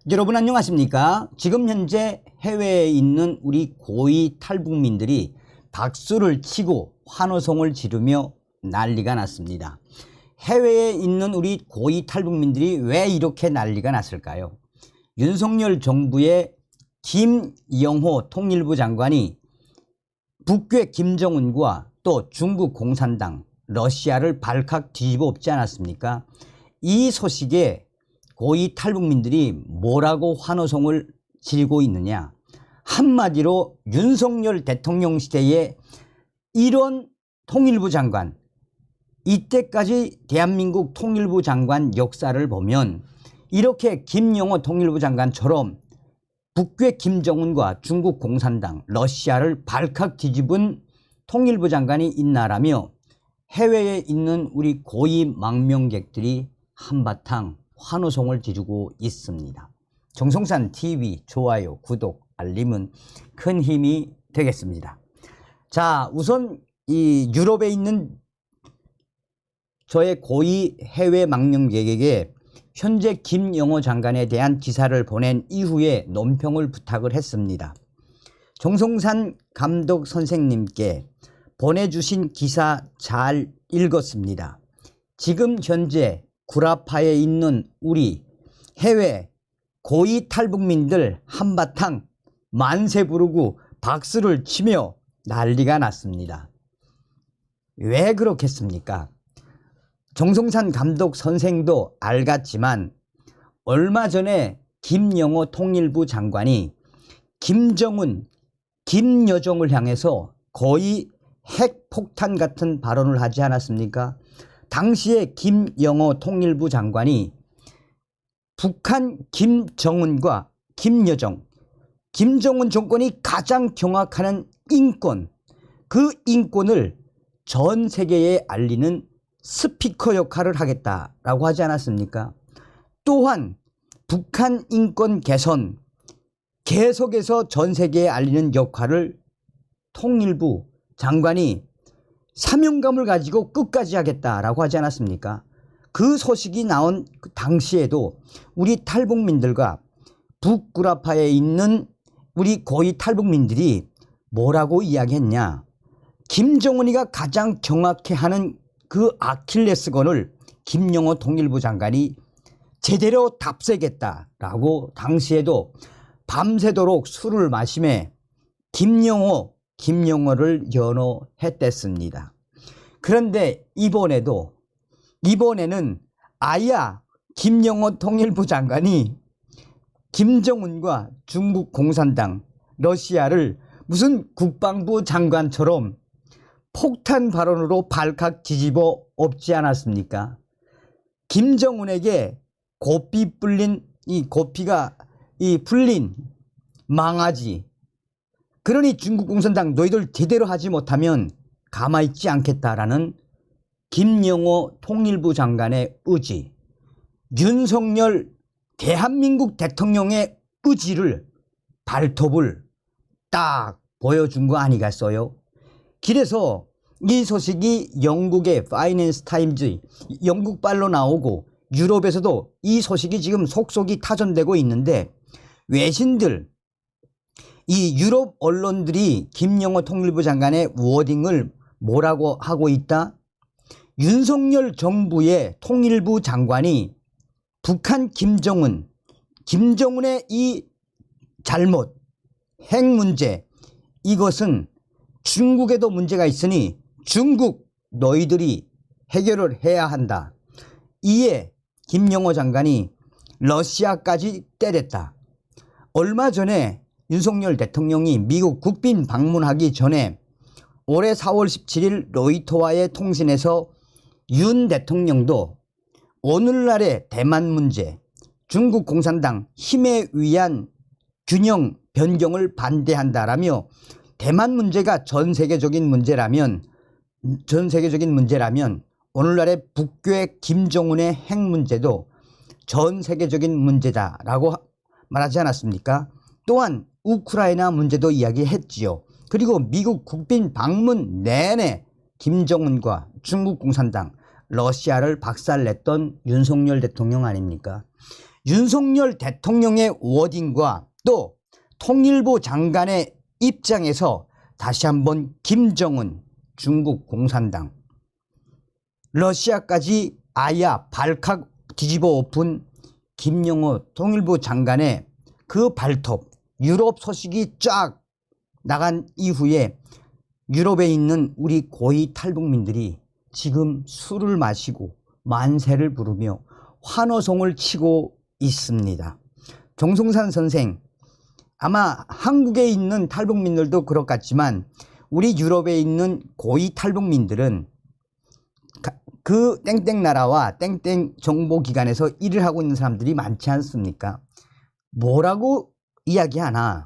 여러분 안녕하십니까? 지금 현재 해외에 있는 우리 고위 탈북민들이 박수를 치고 환호성을 지르며 난리가 났습니다. 해외에 있는 우리 고위 탈북민들이 왜 이렇게 난리가 났을까요? 윤석열 정부의 김영호 통일부 장관이 북괴 김정은과 또 중국 공산당, 러시아를 발칵 뒤집어 엎지 않았습니까? 이 소식에 고위 탈북민들이 뭐라고 환호성을 지르고 있느냐. 한마디로 윤석열 대통령 시대에 이런 통일부 장관, 이때까지 대한민국 통일부 장관 역사를 보면 이렇게 김영호 통일부 장관처럼 북괴 김정은과 중국 공산당, 러시아를 발칵 뒤집은 통일부 장관이 있나라며 해외에 있는 우리 고위 망명객들이 한바탕 환호성을 지르고 있습니다. 정성산 TV 좋아요, 구독, 알림은 큰 힘이 되겠습니다. 자, 우선 이 유럽에 있는 저의 고위 해외 망명객에게 현재 김영호 장관에 대한 기사를 보낸 이후에 논평을 부탁을 했습니다. 정성산 감독 선생님께 보내주신 기사 잘 읽었습니다. 지금 현재 구라파에 있는 우리 해외 고위 탈북민들 한바탕 만세 부르고 박수를 치며 난리가 났습니다. 왜 그렇겠습니까? 정성산 감독 선생도 알겠지만 얼마 전에 김영호 통일부 장관이 김정은, 김여정을 향해서 거의 핵폭탄 같은 발언을 하지 않았습니까? 당시에 김영호 통일부 장관이 북한 김정은과 김여정, 김정은 정권이 가장 경악하는 인권, 그 인권을 전 세계에 알리는 스피커 역할을 하겠다라고 하지 않았습니까? 또한 북한 인권 개선, 계속해서 전 세계에 알리는 역할을 통일부 장관이 사명감을 가지고 끝까지 하겠다라고 하지 않았습니까? 그 소식이 나온 그 당시에도 우리 탈북민들과 북구라파에 있는 우리 고위 탈북민들이 뭐라고 이야기했냐. 김정은이가 가장 경악해하는 그 아킬레스건을 김영호 통일부 장관이 제대로 답세겠다라고 당시에도 밤새도록 술을 마시며 김영호를 연호했댔습니다. 그런데 이번에는 아야 김영호 통일부 장관이 김정은과 중국 공산당, 러시아를 무슨 국방부 장관처럼 폭탄 발언으로 발칵 뒤집어 엎지 않았습니까? 김정은에게 고피가 풀린 망아지, 그러니 중국 공산당 너희들 제대로 하지 못하면 가만히 있지 않겠다라는 김영호 통일부 장관의 의지, 윤석열 대한민국 대통령의 의지를 발톱을 딱 보여준 거 아니겠어요? 그래서 이 소식이 영국의 파이낸스 타임즈, 영국발로 나오고 유럽에서도 이 소식이 지금 속속이 타전되고 있는데 외신들, 이 유럽 언론들이 김영호 통일부 장관의 워딩을 뭐라고 하고 있다? 윤석열 정부의 통일부 장관이 북한 김정은의 이 잘못, 핵 문제, 이것은 중국에도 문제가 있으니 중국 너희들이 해결을 해야 한다. 이에 김영호 장관이 러시아까지 때렸다. 얼마 전에 윤석열 대통령이 미국 국빈 방문하기 전에 올해 4월 17일 로이터와의 통신에서 윤 대통령도 오늘날의 대만 문제, 중국 공산당 힘에 의한 균형 변경을 반대한다라며 대만 문제가 전 세계적인 문제라면 오늘날의 북괴 김정은의 핵 문제도 전 세계적인 문제다라고 말하지 않았습니까? 또한 우크라이나 문제도 이야기했지요. 그리고 미국 국빈 방문 내내 김정은과 중국 공산당, 러시아를 박살냈던 윤석열 대통령 아닙니까? 윤석열 대통령의 워딩과 또 통일부 장관의 입장에서 다시 한번 김정은, 중국 공산당, 러시아까지 아야 발칵 뒤집어 엎은 김영호 통일부 장관의 그 발톱, 유럽 소식이 쫙 나간 이후에 유럽에 있는 우리 고위 탈북민들이 지금 술을 마시고 만세를 부르며 환호성을 치고 있습니다. 정성산 선생, 아마 한국에 있는 탈북민들도 그렇 같지만 우리 유럽에 있는 고위 탈북민들은 그 땡땡 나라와 땡땡 정보기관에서 일을 하고 있는 사람들이 많지 않습니까? 뭐라고 이야기하나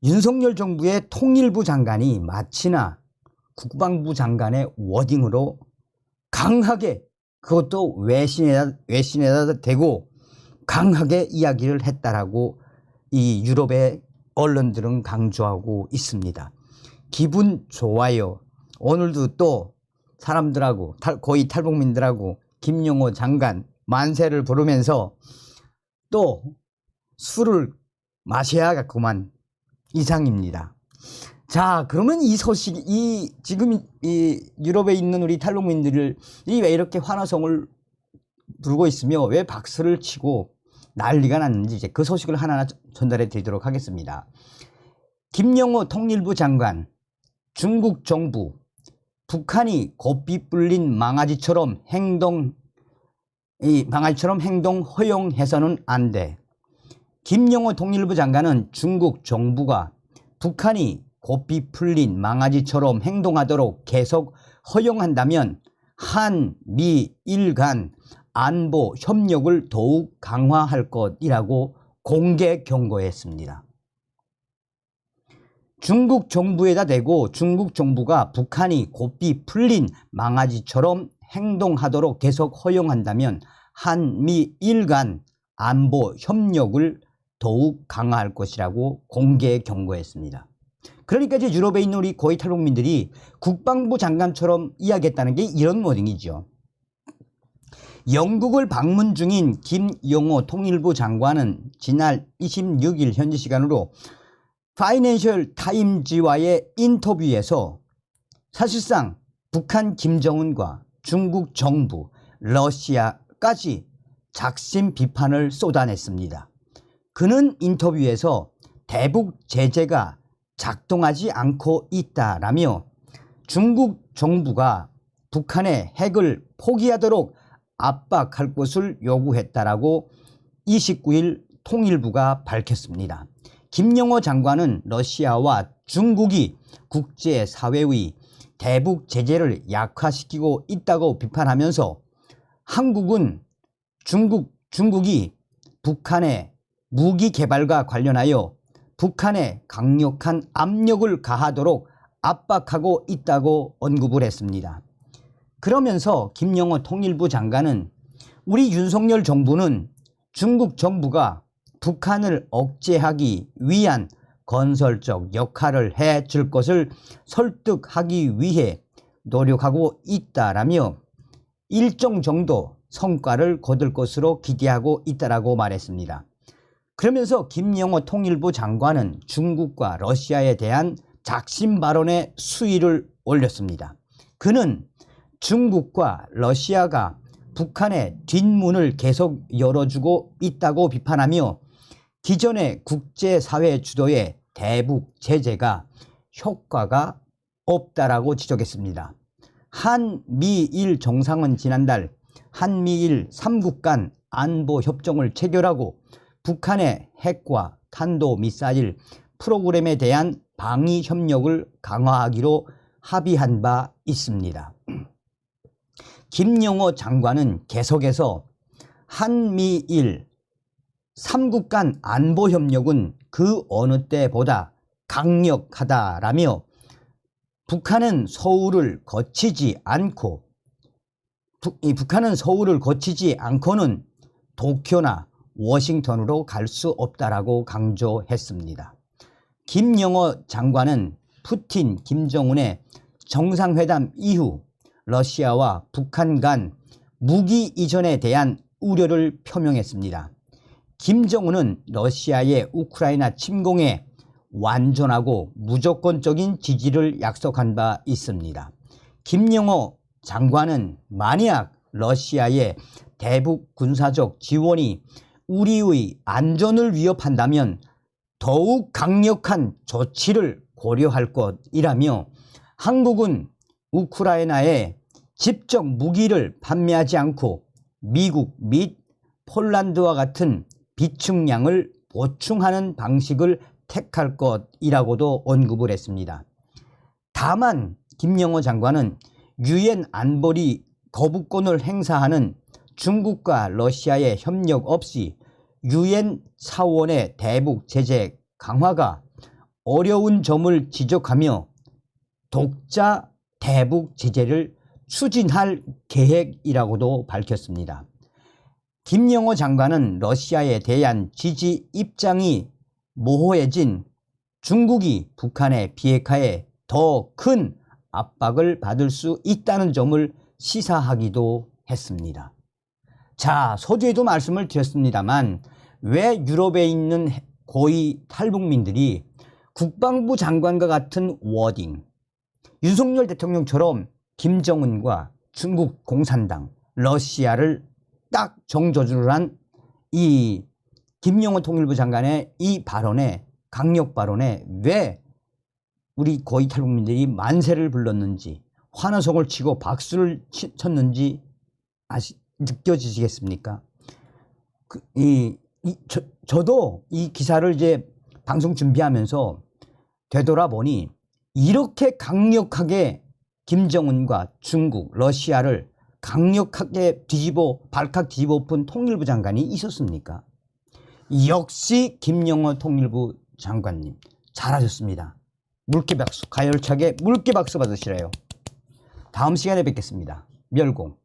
윤석열 정부의 통일부 장관이 마치나 국방부 장관의 워딩으로 강하게, 그것도 외신에다 대고 강하게 이야기를 했다라고 이 유럽의 언론들은 강조하고 있습니다. 기분 좋아요. 오늘도 또 사람들하고 고위 탈북민들하고 김영호 장관 만세를 부르면서 또 술을 마셔야겠구만 이상입니다. 자, 그러면 이 소식이 지금 이 유럽에 있는 우리 탈북민들이 왜 이렇게 환호성을 부르고 있으며 왜 박수를 치고 난리가 났는지 이제 그 소식을 하나하나 전달해 드리도록 하겠습니다. 김영호 통일부 장관, 중국 정부, 북한이 고삐 뿔린 망아지처럼 행동 허용해서는 안 돼. 김영호 통일부 장관은 중국 정부가 북한이 고삐 풀린 망아지처럼 행동하도록 계속 허용한다면 한미일 간 안보 협력을 더욱 강화할 것이라고 공개 경고했습니다. 중국 정부에다 대고 중국 정부가 북한이 고삐 풀린 망아지처럼 행동하도록 계속 허용한다면 한미일 간 안보 협력을 더욱 강화할 것이라고 공개 경고했습니다. 그러니까 이제 유럽에 있는 우리 고위 탈북민들이 국방부 장관처럼 이야기했다는 게 이런 워딩이죠. 영국을 방문 중인 김영호 통일부 장관은 지난 26일 현지 시간으로 파이낸셜 타임즈와의 인터뷰에서 사실상 북한 김정은과 중국 정부, 러시아까지 작심 비판을 쏟아냈습니다. 그는 인터뷰에서 대북 제재가 작동하지 않고 있다라며 중국 정부가 북한의 핵을 포기하도록 압박할 것을 요구했다라고 29일 통일부가 밝혔습니다. 김영호 장관은 러시아와 중국이 국제사회의 대북 제재를 약화시키고 있다고 비판하면서 한국은 중국이 북한의 무기 개발과 관련하여 북한에 강력한 압력을 가하도록 압박하고 있다고 언급을 했습니다. 그러면서 김영호 통일부 장관은 우리 윤석열 정부는 중국 정부가 북한을 억제하기 위한 건설적 역할을 해줄 것을 설득하기 위해 노력하고 있다라며 일정 정도 성과를 거둘 것으로 기대하고 있다라고 말했습니다. 그러면서 김영호 통일부 장관은 중국과 러시아에 대한 작심 발언에 수위를 올렸습니다. 그는 중국과 러시아가 북한의 뒷문을 계속 열어주고 있다고 비판하며 기존의 국제사회 주도의 대북 제재가 효과가 없다라고 지적했습니다. 한미일 정상은 지난달 한미일 3국 간 안보협정을 체결하고 북한의 핵과 탄도미사일 프로그램에 대한 방위 협력을 강화하기로 합의한 바 있습니다. 김영호 장관은 계속해서 한미일 3국 간 안보협력은 그 어느 때보다 강력하다라며 북한은 서울을 거치지 않고는 도쿄나 워싱턴으로 갈 수 없다라고 강조했습니다. 김영호 장관은 푸틴, 김정은의 정상회담 이후 러시아와 북한 간 무기 이전에 대한 우려를 표명했습니다. 김정은은 러시아의 우크라이나 침공에 완전하고 무조건적인 지지를 약속한 바 있습니다. 김영호 장관은 만약 러시아의 대북 군사적 지원이 우리의 안전을 위협한다면 더욱 강력한 조치를 고려할 것이라며 한국은 우크라이나에 직접 무기를 판매하지 않고 미국 및 폴란드와 같은 비축량을 보충하는 방식을 택할 것이라고도 언급을 했습니다. 다만 김영호 장관은 유엔 안보리 거부권을 행사하는 중국과 러시아의 협력 없이 유엔 사원의 대북 제재 강화가 어려운 점을 지적하며 독자 대북 제재를 추진할 계획이라고도 밝혔습니다. 김영호 장관은 러시아에 대한 지지 입장이 모호해진 중국이 북한의 비핵화에 더 큰 압박을 받을 수 있다는 점을 시사하기도 했습니다. 자, 서두에도 말씀을 드렸습니다만 왜 유럽에 있는 고위 탈북민들이 국방부 장관과 같은 워딩, 윤석열 대통령처럼 김정은과 중국 공산당, 러시아를 딱 정조준을 한 이 김영호 통일부 장관의 이 발언에, 강력 발언에 왜 우리 고위 탈북민들이 만세를 불렀는지, 환호성을 치고 박수를 쳤는지 느껴지시겠습니까? 저도 이 기사를 이제 방송 준비하면서 되돌아보니 이렇게 강력하게 김정은과 중국, 러시아를 강력하게 발칵 뒤집어 엎은 통일부 장관이 있었습니까? 역시 김영호 통일부 장관님 잘하셨습니다. 물개박수, 가열차게 물개박수 받으시래요. 다음 시간에 뵙겠습니다. 멸공.